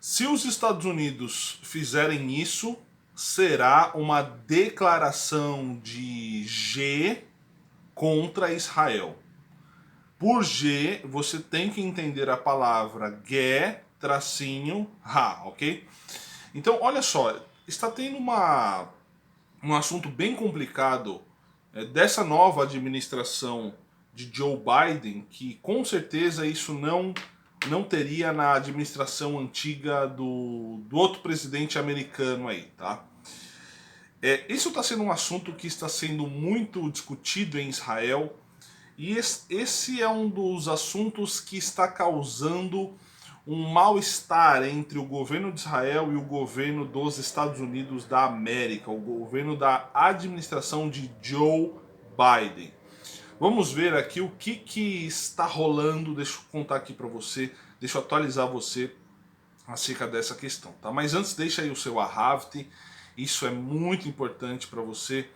Se os Estados Unidos fizerem isso, será uma declaração de G contra Israel. Por G, você tem que entender a palavra ge, tracinho, ha, ok? Então, olha só, está tendo um assunto bem complicado dessa nova administração de Joe Biden, que com certeza isso não teria na administração antiga do outro presidente americano aí, tá? Isso está sendo um assunto que está sendo muito discutido em Israel, e esse é um dos assuntos que está causando um mal-estar entre o governo de Israel e o governo dos Estados Unidos da América, o governo da administração de Joe Biden. Vamos ver aqui o que está rolando, deixa eu contar aqui para você, deixa eu atualizar você acerca dessa questão, tá? Mas antes, deixa aí o seu Ahavte, isso é muito importante para você.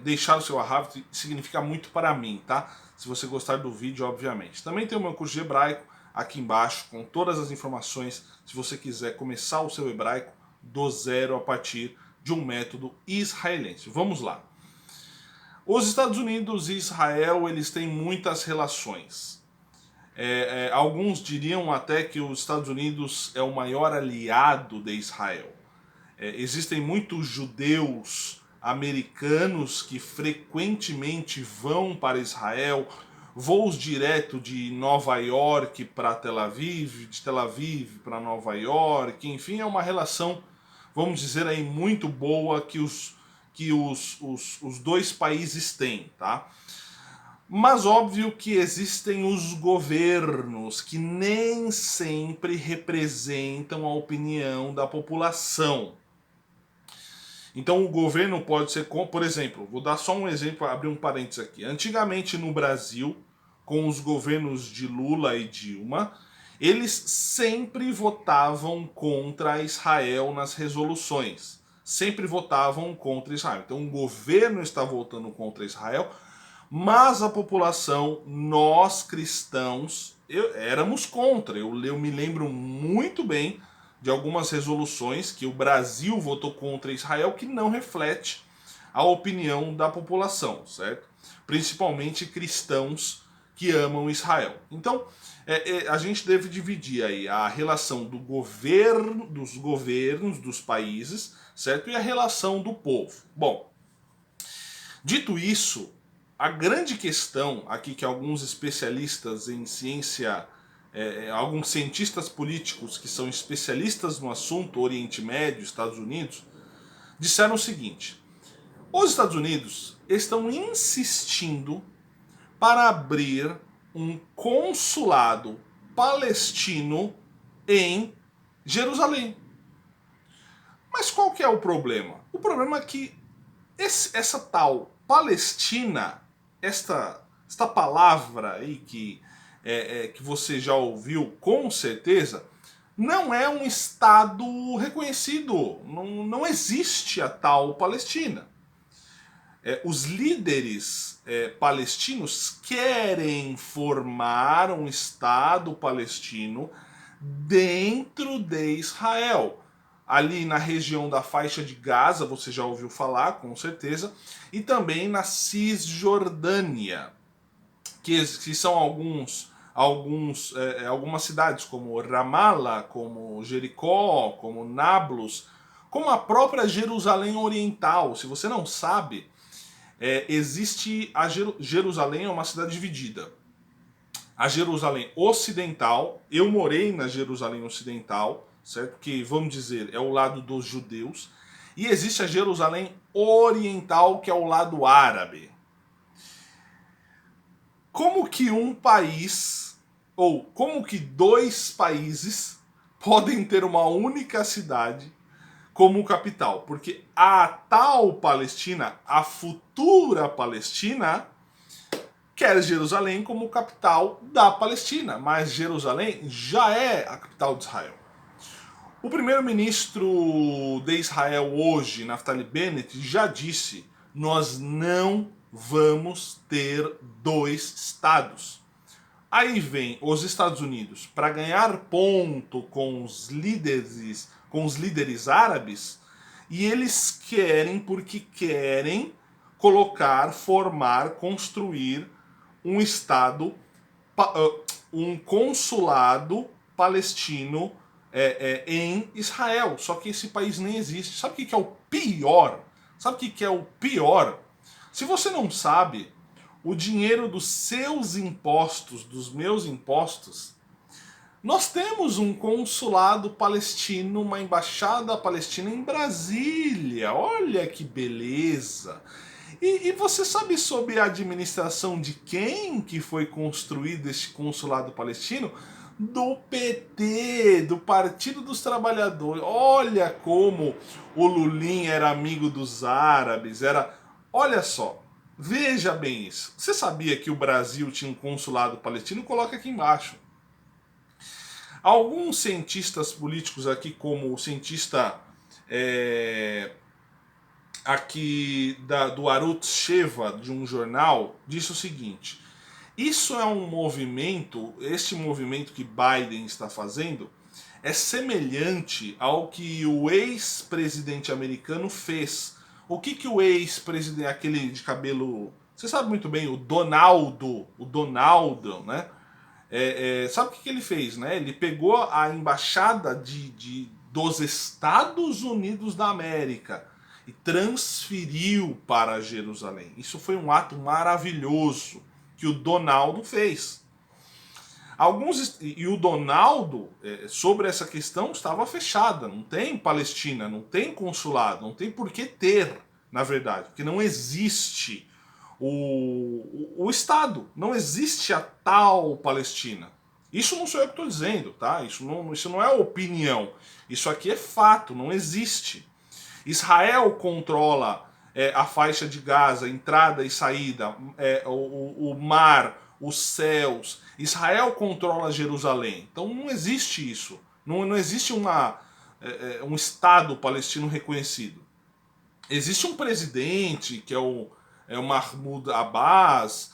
Deixar o seu Ahavte significa muito para mim, tá? Se você gostar do vídeo, obviamente. Também tem o meu curso de hebraico aqui embaixo, com todas as informações, se você quiser começar o seu hebraico do zero a partir de um método israelense. Vamos lá. Os Estados Unidos e Israel, eles têm muitas relações. Alguns diriam até que os Estados Unidos é o maior aliado de Israel. Existem muitos judeus americanos que frequentemente vão para Israel, voos direto de Nova York para Tel Aviv, de Tel Aviv para Nova York, enfim, é uma relação, vamos dizer aí, muito boa que os dois países têm, tá? Mas óbvio que existem os governos que nem sempre representam a opinião da população. Então o governo pode ser, por exemplo, vou dar só um exemplo, abrir um parênteses aqui. Antigamente no Brasil, com os governos de Lula e Dilma, eles sempre votavam contra Israel nas resoluções. Sempre votavam contra Israel. Então o governo está votando contra Israel, mas a população, nós cristãos, éramos contra. Eu me lembro muito bem de algumas resoluções que o Brasil votou contra Israel que não reflete a opinião da população, certo? Principalmente cristãos que amam Israel. Então, a gente deve dividir aí a relação do governo, dos governos dos países, certo? E a relação do povo. Bom, dito isso, a grande questão aqui que alguns especialistas em ciência, alguns cientistas políticos que são especialistas no assunto Oriente Médio, Estados Unidos, disseram o seguinte: os Estados Unidos estão insistindo para abrir um consulado palestino em Jerusalém. Mas qual que é o problema? O problema é que essa tal Palestina, esta palavra aí que você já ouviu com certeza, não é um Estado reconhecido. Não existe a tal Palestina. Os líderes palestinos querem formar um Estado palestino dentro de Israel. Ali na região da faixa de Gaza, você já ouviu falar, com certeza, e também na Cisjordânia, que são algumas cidades como Ramallah, como Jericó, como Nablus, como a própria Jerusalém Oriental. Se você não sabe, existe Jerusalém é uma cidade dividida. A Jerusalém Ocidental, eu morei na Jerusalém Ocidental, certo? Que, vamos dizer, é o lado dos judeus. E existe a Jerusalém Oriental, que é o lado árabe. Como que um país, ou como que dois países podem ter uma única cidade como capital? Porque a tal Palestina, a futura Palestina, quer Jerusalém como capital da Palestina, mas Jerusalém já é a capital de Israel. O primeiro-ministro de Israel hoje, Naftali Bennett, já disse: nós não vamos ter dois estados. Aí vem os Estados Unidos para ganhar ponto com os líderes árabes, e eles querem, porque querem colocar, formar, construir um estado, um consulado palestino em Israel. Só que esse país nem existe. Sabe o que é o pior? Sabe o que é o pior? Se você não sabe, o dinheiro dos seus impostos, dos meus impostos, nós temos um consulado palestino, uma embaixada palestina em Brasília. Olha que beleza! E você sabe sobre a administração de quem que foi construído este consulado palestino? Do PT, do Partido dos Trabalhadores. Olha como o Lulinha era amigo dos árabes, era... Olha só, veja bem isso. Você sabia que o Brasil tinha um consulado palestino? Coloca aqui embaixo. Alguns cientistas políticos aqui, como o cientista aqui do Arutz Sheva, de um jornal, disse o seguinte: isso é um movimento, este movimento que Biden está fazendo é semelhante ao que o ex-presidente americano fez. O que o ex-presidente, aquele de cabelo, você sabe muito bem, o Donaldo, né? Sabe o que ele fez, né? Ele pegou a embaixada dos Estados Unidos da América e transferiu para Jerusalém. Isso foi um ato maravilhoso que o Donaldo fez. E o Donaldo, sobre essa questão, estava fechada. Não tem Palestina, não tem consulado, não tem por que ter, na verdade, porque não existe o Estado, não existe a tal Palestina. Isso não sou eu que estou dizendo, tá? Isso não é opinião. Isso aqui é fato, não existe. Israel controla a faixa de Gaza, entrada e saída, o mar, os céus. Israel controla Jerusalém. Então não existe isso. Não existe um Estado palestino reconhecido. Existe um presidente, que é o Mahmoud Abbas,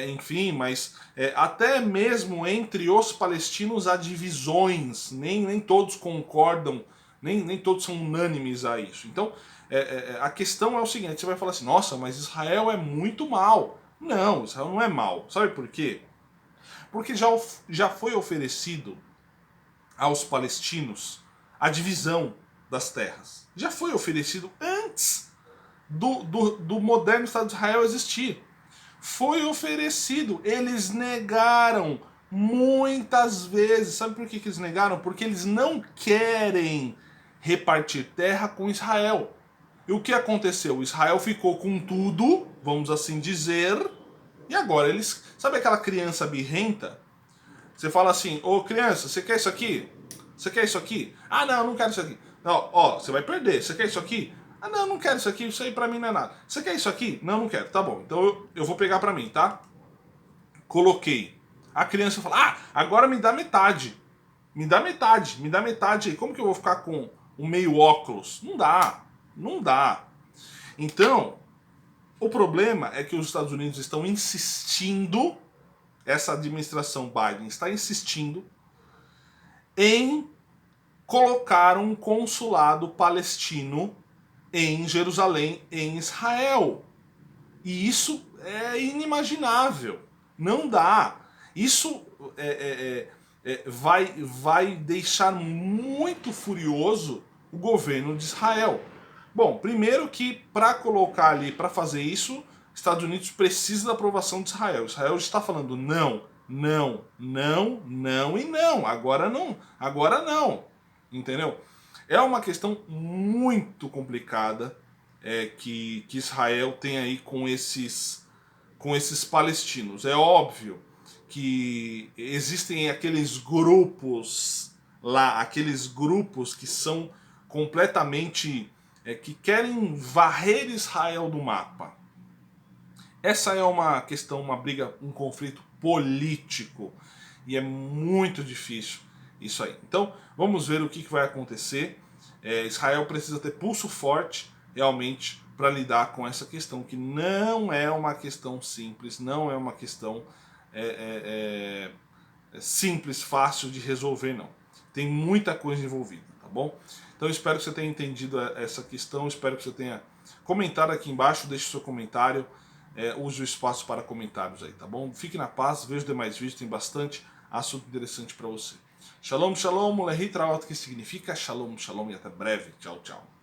enfim, mas até mesmo entre os palestinos há divisões, nem todos concordam, nem todos são unânimes a isso. Então, a questão é o seguinte: você vai falar assim, nossa, mas Israel é muito mal. Não, Israel não é mal. Sabe por quê? Porque já foi oferecido aos palestinos a divisão das terras. Já foi oferecido antes do moderno Estado de Israel existir. Foi oferecido. Eles negaram muitas vezes. Sabe por que eles negaram? Porque eles não querem repartir terra com Israel. E o que aconteceu? Israel ficou com tudo, vamos assim dizer, e agora eles... Sabe aquela criança birrenta? Você fala assim, ô criança, você quer isso aqui? Você quer isso aqui? Ah, não, não quero isso aqui. Não, ó, você vai perder. Você quer isso aqui? Ah, não, não quero isso aqui, isso aí pra mim não é nada. Você quer isso aqui? Não, não quero. Tá bom, então eu vou pegar pra mim, tá? Coloquei. A criança fala, ah, agora me dá metade. Me dá metade, me dá metade aí. Como que eu vou ficar com um meio óculos? Não dá, não dá. Então, o problema é que os Estados Unidos estão insistindo, essa administração Biden está insistindo em colocar um consulado palestino em Jerusalém, em Israel. E isso é inimaginável. Não dá. Isso vai deixar muito furioso o governo de Israel. Bom, primeiro que para colocar ali, para fazer isso, Estados Unidos precisa da aprovação de Israel. Israel está falando não, não, não, não e não. Agora não, agora não. Entendeu? É uma questão muito complicada que Israel tem aí com esses palestinos. É óbvio que existem aqueles grupos lá, aqueles grupos que são completamente... que querem varrer Israel do mapa. Essa é uma questão, uma briga, um conflito político. E é muito difícil isso aí. Então, vamos ver o que vai acontecer. Israel precisa ter pulso forte, realmente, para lidar com essa questão, que não é uma questão simples, não é uma questão simples, fácil de resolver, não. Tem muita coisa envolvida, tá bom? Então espero que você tenha entendido essa questão, espero que você tenha comentado aqui embaixo, deixe seu comentário, use o espaço para comentários aí, tá bom? Fique na paz, veja os demais vídeos, tem bastante assunto interessante para você. Shalom, shalom, lehitra, que significa shalom, shalom e até breve. Tchau, tchau.